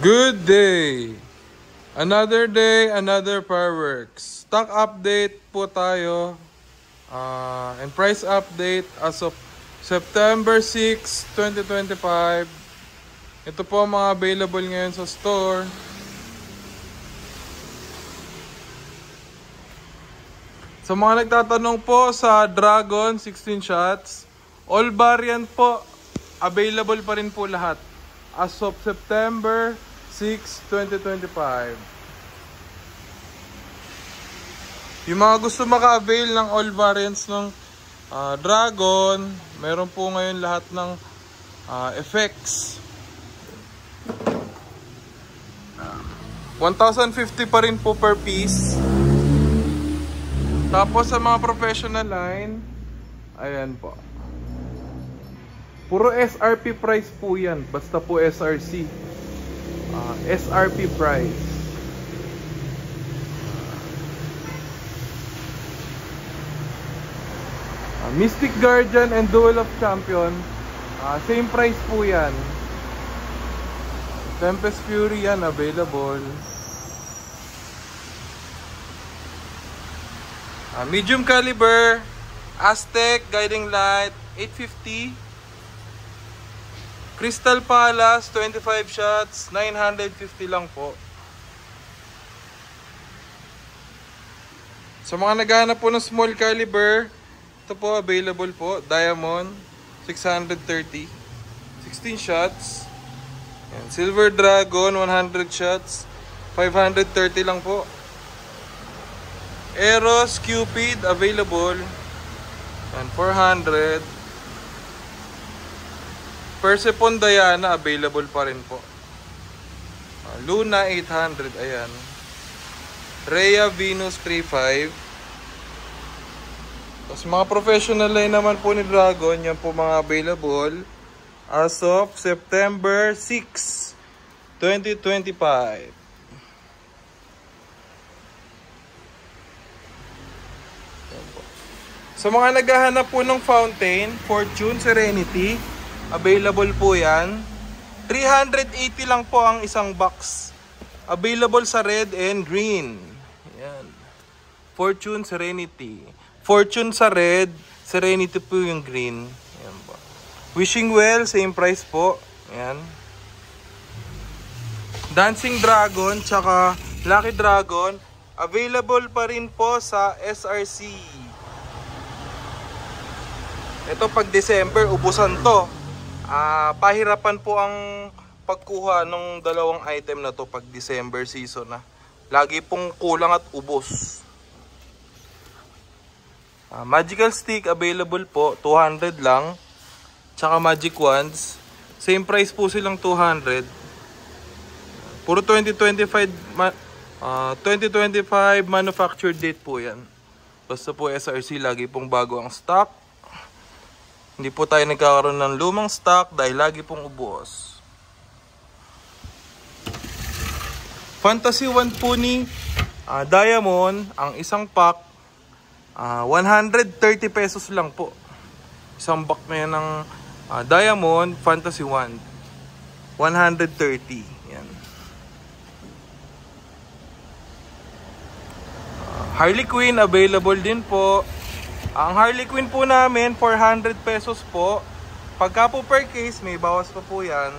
Good day! Another day, another fireworks. Stock update po tayo. And price update as of September 6, 2025. Ito po ang mga available ngayon sa store. Sa mga nagtatanong po sa Dragon 16 shots, all variant po, available pa rin po lahat as of September 6, 2025. Yung mga gusto maka-avail ng all variants ng Dragon, meron po ngayon lahat ng effects. 1,050 pa rin po per piece. Tapos sa mga professional line, ayan po. Puro SRP price po yan. Basta po SRC. SRP price. Mystic Guardian and Duel of Champion, same price po yan. Tempest Fury yan, available. Medium caliber, Aztec, Guiding Light, 850. Crystal Palace, 25 shots, 950 lang po. Sa mga naghahanap po ng small caliber, ito po available po. Diamond, 630. 16 shots. Yan. Silver Dragon, 100 shots, 530 lang po. Eros Cupid, available. Yan, 400. Persephone Diana, available pa rin po. Luna, 800. Ayan. Rhea Venus, 35. Tapos mga professional line naman po ni Dragon, yan po mga available as of September 6, 2025. Sa mga naghahanap po ng fountain, Fortune, Serenity, available po yan. 380 lang po ang isang box. Available sa red and green. Yan. Fortune, Serenity. Fortune sa red, Serenity po yung green. Yan po. Wishing Well, same price po. Yan. Dancing Dragon, tsaka Lucky Dragon, available pa rin po sa SRC. Ito pag December, ubusan to. Pahirapan po ang pagkuha ng dalawang item na to pag December season na. Lagi pong kulang at ubos. Magical Stick available po, 200 lang. Tsaka Magic Wands, same price po silang 200. Puro 2025 manufactured date po yan. Basta po SRC, lagi pong bago ang stock. Hindi po tayo nagkakaroon ng lumang stock dahil lagi pong ubos. Fantasy Wand po ni Diamond, ang isang pack, 130 pesos lang po. Isang pack na yan ng Diamond Fantasy Wand. 130. Yan. Harley Quinn available din po. Ang Harley Quinn po namin, 400 pesos po. Pagka po per case, may bawas pa po yan.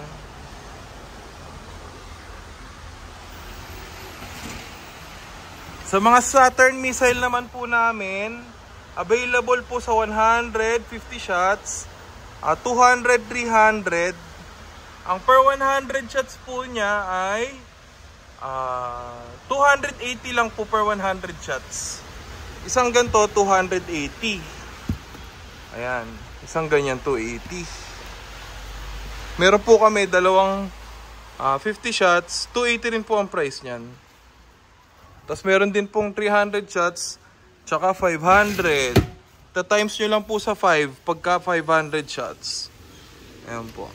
Sa mga Saturn missile naman po namin, available po sa 150 shots, 200, 300. Ang per 100 shots po niya ay 280 lang po per 100 shots. Isang ganito, 280. Ayan. Isang ganyan, 280. Meron po kami dalawang 50 shots. 280 rin po ang price niyan. Tapos meron din pong 300 shots. Tsaka 500. Ta-times nyo lang po sa 5 pagka 500 shots. Ayan po.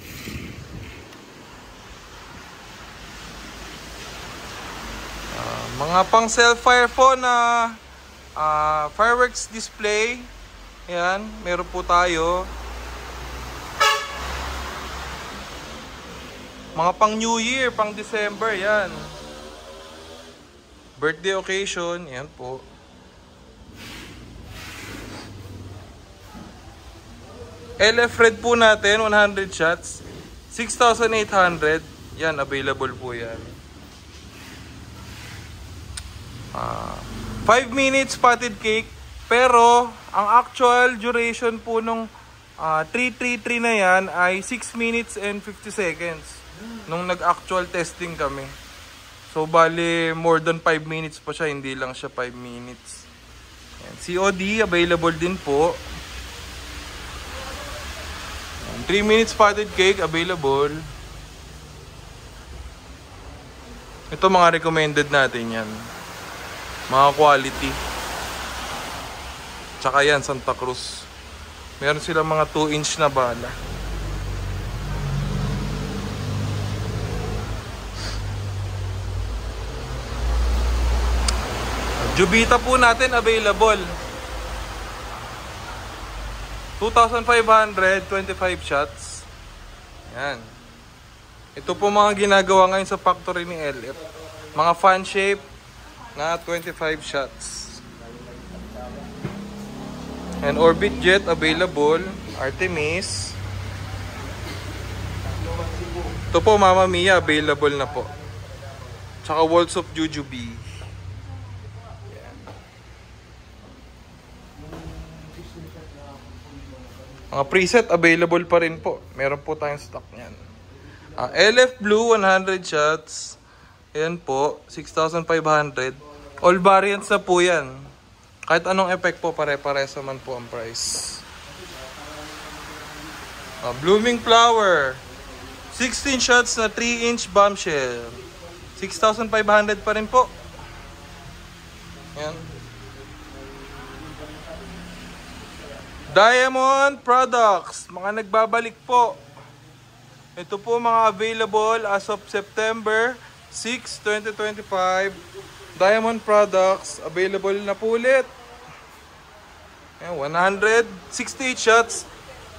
Mga pang self-fire po na fireworks display. Ayan, meron po tayo. Mga pang New Year, pang December, yan. Birthday occasion, yan po. LF Red po natin, 100 shots. 6,800. Yan, available po yan. 5 minutes potted cake. Pero, ang actual duration po nung 333 na yan ay 6 minutes and 50 seconds. Nung nag-actual testing kami. So, bali, more than 5 minutes pa siya. Hindi lang siya 5 minutes. Yan. COD, available din po. 3 minutes potted cake, available. Ito mga recommended natin yan. Mga quality. Tsaka yan, Santa Cruz. Meron silang mga 2-inch na bala. Jubita po natin, available. 2,525 shots. Yan. Ito po mga ginagawa ngayon sa factory ni LF. Mga fan shape na 25 shots. And Orbit Jet available. Artemis. Ito po Mama Mia available na po. Tsaka Waltz of Jujubee. Mga preset available pa rin po. Meron po tayong stock niyan. LF Blue 100 shots. Ayan po, 6,500. All variants na po yan. Kahit anong effect po, pare-pares naman po ang price. Blooming Flower 16 shots na 3-inch bombshell. 6,500 pa rin po. Ayan. Diamond Products, mga nagbabalik po. Ito po mga available as of September 6, 2025. Diamond Products, available na po ulit. Ayan, 168 shots,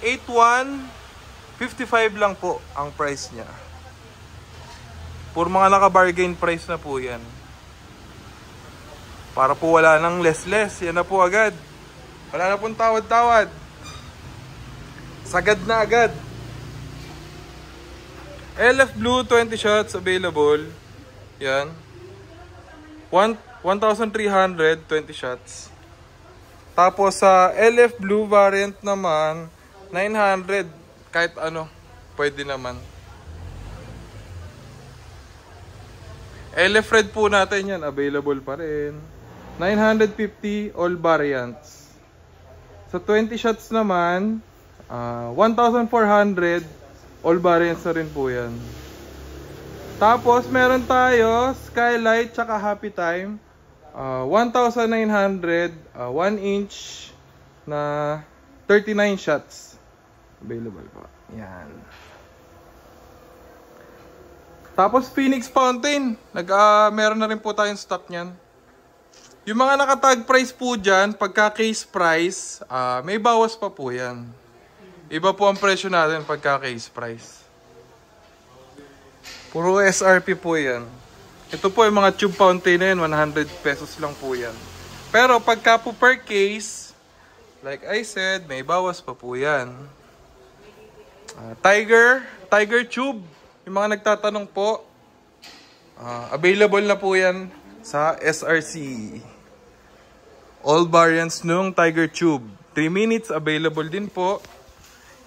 8,155 lang po ang price niya. Puro mga naka-bargain price na po yan. Para po wala nang less-less, yan na po agad. Wala na pong tawad-tawad. Sagad na agad. LF Blue 20 shots available. Yan. 1,320 shots. Tapos sa LF Blue variant naman 900. Kahit ano, pwede naman. LF Red po natin yan, available pa rin. 950 all variants. Sa 20 shots naman, 1,400 all variants na rin po yan. Tapos meron tayo Skylight tsaka Happy Time, 1,900 1-inch na 39 shots available po. Yan. Tapos Phoenix Fountain, meron na rin po tayong stock niyan. Yung mga nakatag price po dyan, pagka case price, may bawas pa po yan. Iba po ang presyo natin pagka case price. Puro SRP po yan. Ito po yung mga tube fountain na yan, 100 pesos lang po yan. Pero pagka po per case, like I said, may bawas pa po yan. Tiger tube, yung mga nagtatanong po, available na po yan sa SRC. All variants nung Tiger Tube. 3 minutes available din po.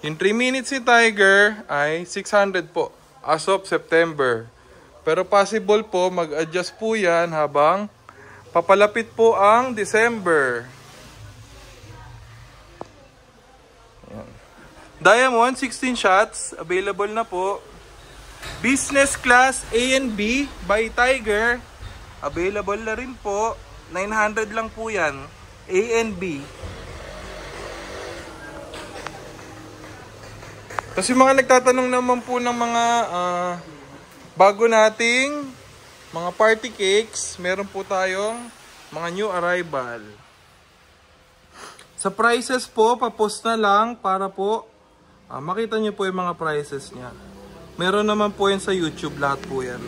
Yung 3 minutes si Tiger ay 600 po as of September. Pero possible po mag-adjust po yan habang papalapit po ang December. Ayan. Diamond 16 shots available na po. Business class A and B by Tiger available na rin po. 900 lang po yan. A and B. Kasi mga nagtatanong naman po ng mga bago nating mga party cakes, meron po tayong mga new arrival. Sa prices po, papost na lang para po makita nyo po yung mga prices niya. Meron naman po yan sa YouTube, lahat po yan.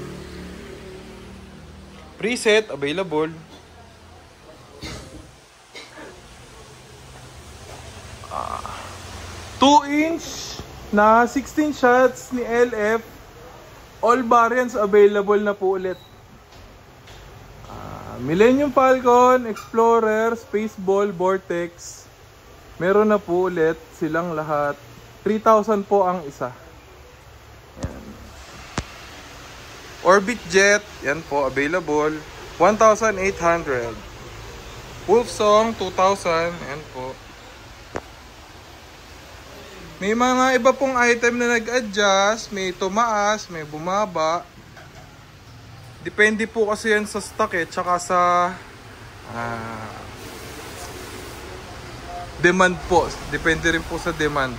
Preset, available. 2-inch na 16 shots ni LF. All variants available na po ulit. Millennium Falcon, Explorer, Spaceball, Vortex. Meron na po ulit silang lahat. 3,000 po ang isa. Yan. Orbit Jet, yan po, available. 1,800. Wolfsong, 2,000. Yan po. May mga iba pong item na nag-adjust. May tumaas, may bumaba. Depende po kasi yan sa stock eh. Tsaka sa demand po. Depende rin po sa demand.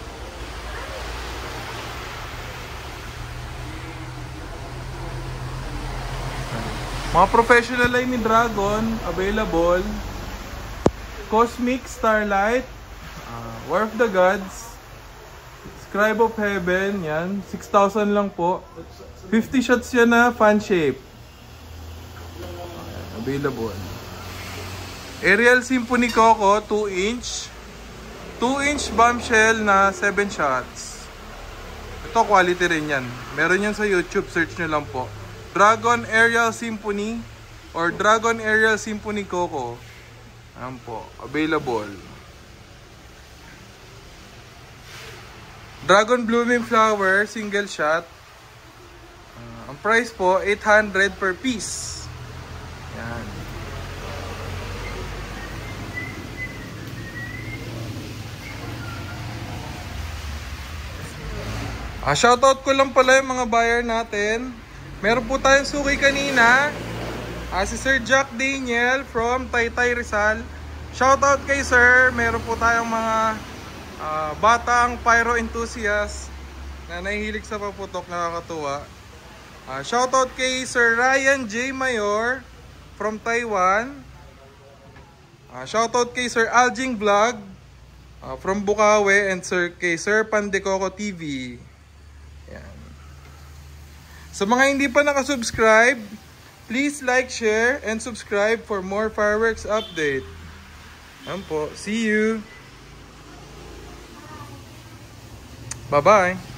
Mga professional line ni Dragon, available. Cosmic, Starlight, War of the Gods, Scribe of Heaven, yan. 6,000 lang po. 50 shots yan na fan shape. Available. Aerial Symphony Coco, 2-inch. 2-inch bombshell na 7 shots. Ito, quality rin yan. Meron yan sa YouTube, search nyo lang po. Dragon Aerial Symphony or Dragon Aerial Symphony Coco. Ayan po, available. Dragon Blooming Flower, single shot. Ang price po, 800 per piece. Yan. Shoutout ko lang pala yung mga buyer natin. Meron po tayong suki kanina. Si Sir Jack Daniel from Taytay Rizal. Shoutout kay Sir. Meron po tayong mga batang pyro enthusiast na nahihilig sa paputok, nakakatuwa. Shoutout kay Sir Ryan J. Mayor from Taiwan. Shoutout kay Sir Aljing Vlog from Bukawi and kay Sir Pandecoco TV. Yan. Sa mga hindi pa nakasubscribe, please like, share, and subscribe for more fireworks update. Yan po. See you! Bye-bye!